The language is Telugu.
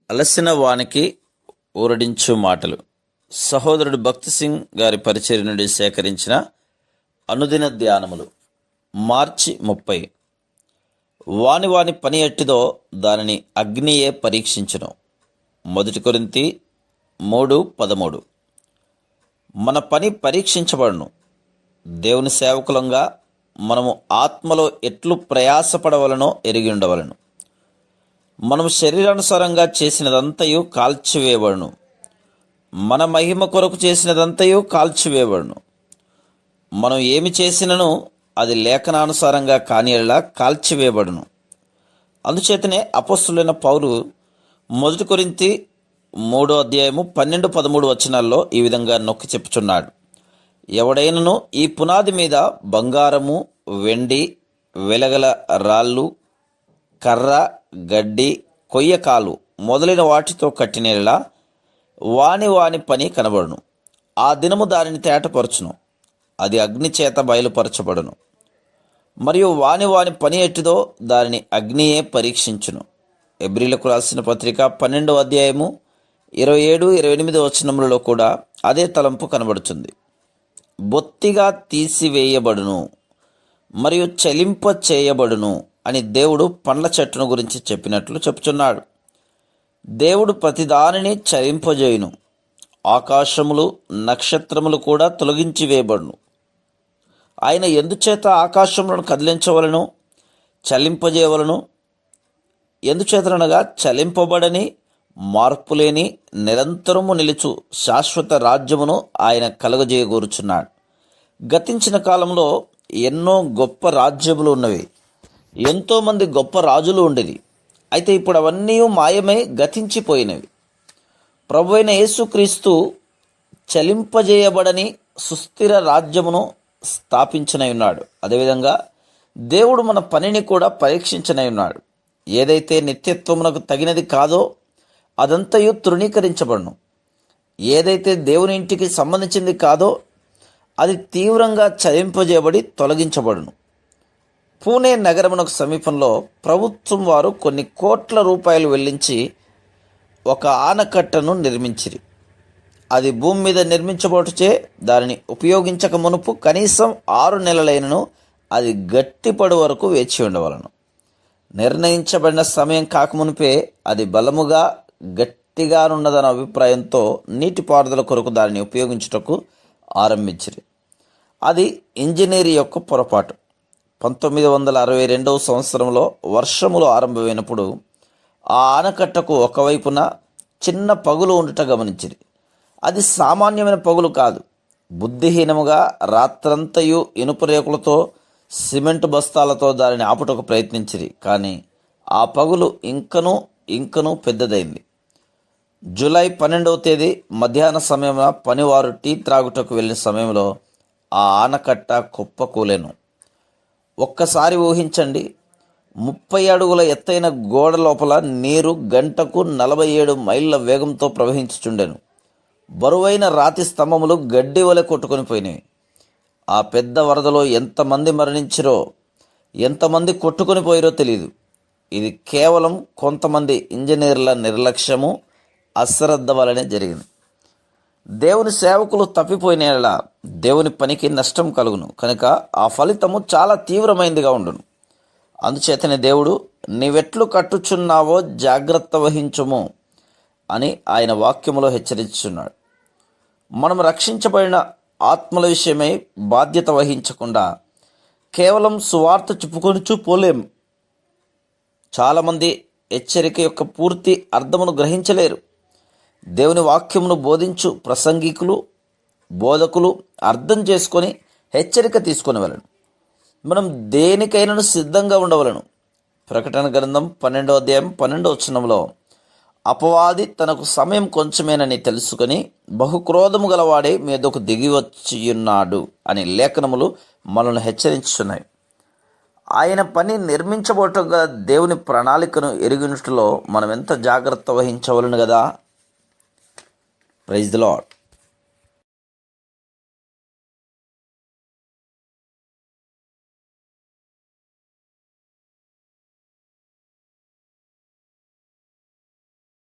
అలసిన వానికి ఊరడించు మాటలు. సహోదరుడు భక్తి సింగ్ గారి పరిచర్య నుండి సేకరించిన అనుదిన ధ్యానములు. మార్చి 30. వాని వాని పని ఎట్టిదో దానిని అగ్నియే పరీక్షించును. 1 కొరింథీ 3:13. మన పని పరీక్షించబడును. దేవుని సేవకులంగా మనము ఆత్మలో ఎట్లు ప్రయాసపడవలనో ఎరిగి ఉండవలను. మనము శరీరానుసారంగా చేసినదంతయు కాల్చివేయబడును. మన మహిమ కొరకు చేసినదంతయు కాల్చివేయబడును. మనం ఏమి చేసినను అది లేఖనానుసారంగా కానియలా కాల్చివేయబడును. అందుచేతనే అపోస్తలుడైన పౌలు 1 కొరింథీ 3:12-13 ఈ విధంగా నొక్కి చెప్పుచున్నాడు. ఎవడైనను ఈ పునాది మీద బంగారము, వెండి, వెలగల రాళ్ళు, కర్ర, గడ్డి, కొయ్యకాలు మొదలైన వాటితో కట్టినేలా వాని వాని పని కనబడును. ఆ దినము దానిని తేటపరచును. అది అగ్ని చేత బయలుపరచబడును. మరియు వాని వాని పని ఎట్టిదో దానిని అగ్నియే పరీక్షించును. ఎబ్రీలకు రాసిన పత్రిక 12:27-28 కూడా అదే తలంపు కనబడుతుంది. బొత్తిగా తీసివేయబడును మరియు చలింప చేయబడును అని దేవుడు పండ్ల చెట్టును గురించి చెప్పినట్లు చెప్తున్నాడు. దేవుడు ప్రతిదానిని చలింపజేయును. ఆకాశములు, నక్షత్రములు కూడా తొలగించి వేయబడును. ఆయన ఎందుచేత ఆకాశములను కదిలించవలను, చలింపజేయవలను? ఎందుచేతనగా చలింపబడని, మార్పులేని, నిరంతరము నిలుచు శాశ్వత రాజ్యమును ఆయన కలుగజేయగోరుచున్నాడు. గతించిన కాలంలో ఎన్నో గొప్ప రాజ్యములు ఉన్నవి. ఎంతోమంది గొప్ప రాజులు ఉండేది. అయితే ఇప్పుడు అవన్నీ మాయమై గతించిపోయినవి. ప్రభువైన యేసుక్రీస్తు చలింపజేయబడని సుస్థిర రాజ్యమును స్థాపించనై ఉన్నాడు. అదేవిధంగా దేవుడు మన పనిని కూడా పరీక్షించనై ఉన్నాడు. ఏదైతే నిత్యత్వమునకు తగినది కాదో అదంతయు తృణీకరించబడును. ఏదైతే దేవుని ఇంటికి సంబంధించింది కాదో అది తీవ్రంగా చలింపజేయబడి తొలగించబడును. పూణే నగరమునకు సమీపంలో ప్రభుత్వం వారు కొన్ని కోట్ల రూపాయలు వెల్లించి ఒక ఆనకట్టను నిర్మించిరి. అది భూమి మీద నిర్మించబడుచే దానిని ఉపయోగించక మునుపు కనీసం 6 నెలలైనను అది గట్టిపడు వరకు వేచి ఉండవలను. నిర్ణయించబడిన సమయం కాకమునిపే అది బలముగా గట్టిగానున్నదన్న అభిప్రాయంతో నీటిపారుదల కొరకు దానిని ఉపయోగించుటకు ఆరంభించిరి. అది ఇంజనీర్ యొక్క పొరపాటు. 1962 వర్షములు ఆరంభమైనప్పుడు ఆ ఆనకట్టకు ఒకవైపున చిన్న పగులు ఉండుట గమనించిరి. అది సామాన్యమైన పగులు కాదు. బుద్ధిహీనముగా రాత్రంతయు ఇనుప రేకులతో, సిమెంట్ బస్తాలతో దానిని ఆపుటకు ప్రయత్నించిరి. కానీ ఆ పగులు ఇంకనూ పెద్దదైంది. జూలై 12 మధ్యాహ్న సమయమున పనివారు టీ త్రాగుటకు వెళ్ళిన సమయంలో ఆ ఆనకట్ట కుప్పకూలెను. ఒక్కసారి ఊహించండి. 30 అడుగుల ఎత్తైన గోడ లోపల నీరు గంటకు 47 మైళ్ళ వేగంతో ప్రవహించుచుండెను. బరువైన రాతి స్తంభములు గడ్డి వలె కొట్టుకొని పోయినవి. ఆ పెద్ద వరదలో ఎంతమంది మరణించిరో, ఎంతమంది కొట్టుకొని పోయిరో తెలియదు. ఇది కేవలం కొంతమంది ఇంజనీర్ల నిర్లక్ష్యము, అశ్రద్ధ వలనే జరిగింది. దేవుని సేవకులు తప్పిపోయిన దేవుని పనికి నష్టం కలుగును. కనుక ఆ ఫలితము చాలా తీవ్రమైనదిగా ఉండును. అందుచేతనే దేవుడు నీవెట్లు కట్టుచున్నావో జాగ్రత్త వహించుము అని ఆయన వాక్యములో హెచ్చరించుచున్నాడు. మనం రక్షించబడిన ఆత్మల విషయమై బాధ్యత వహించకుండా కేవలం సువార్త చెప్పుకొనుచూ పోలేం. చాలామంది హెచ్చరిక యొక్క పూర్తి అర్థమును గ్రహించలేరు. దేవుని వాక్యమును బోధించు ప్రసంగికులు, బోధకులు అర్థం చేసుకొని హెచ్చరిక తీసుకొని వెళ్ళను. మనం దేనికైనా సిద్ధంగా ఉండవలను. ప్రకటన గ్రంథం 12:12 అపవాది తనకు సమయం కొంచెమేనని తెలుసుకొని బహుక్రోధము గలవాడే మీదకు దిగి వచ్చియున్నాడు అని లేఖనములు మనల్ని హెచ్చరించున్నాయి. ఆయన పని నిర్మించబోటగా దేవుని ప్రణాళికను ఎరిగినట్లో మనం ఎంత జాగ్రత్త వహించవలను కదా. Praise the lord.